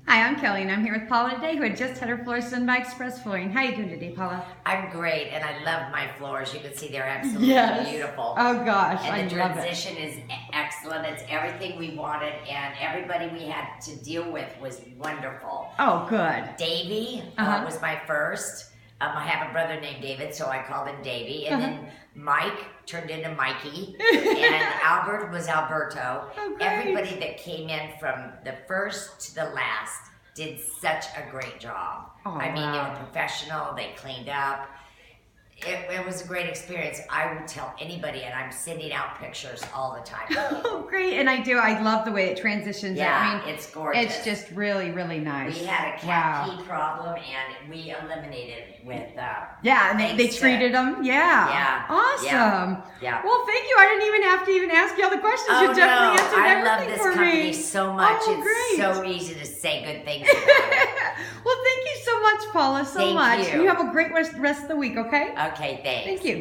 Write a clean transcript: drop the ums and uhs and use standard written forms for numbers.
Hi, I'm Kelly, and I'm here with Paula today, who had just had her floors done by Express Flooring. How are you doing today, Paula? I'm great, and I love my floors. You can see they're absolutely beautiful. Oh gosh, and the I love it. transition is excellent. It's everything we wanted, and everybody we had to deal with was wonderful. Oh, good. Davey was my first. I have a brother named David, so I called him Davey. And then Mike turned into Mikey. And Albert was Alberto. Oh, everybody that came in from the first to the last did such a great job. Oh, I mean, they were professional. They cleaned up. It was a great experience. I would tell anybody, and I'm sending out pictures all the time. Oh, great. And I do. I love the way it transitions. Yeah, I mean, it's gorgeous. It's just really, really nice. We had a cat pee problem, and we eliminated it with... yeah, and they treated them. Yeah. Yeah. Awesome. Yeah. Well, thank you. I didn't even have to ask you all the questions. Oh, You definitely answered I everything love this for company me. so much. Oh, it's great. so easy to say good things about it. Well, thank you so much, Paula, so Thank much. you. You have a great rest of the week, okay? Okay, thanks. Thank you.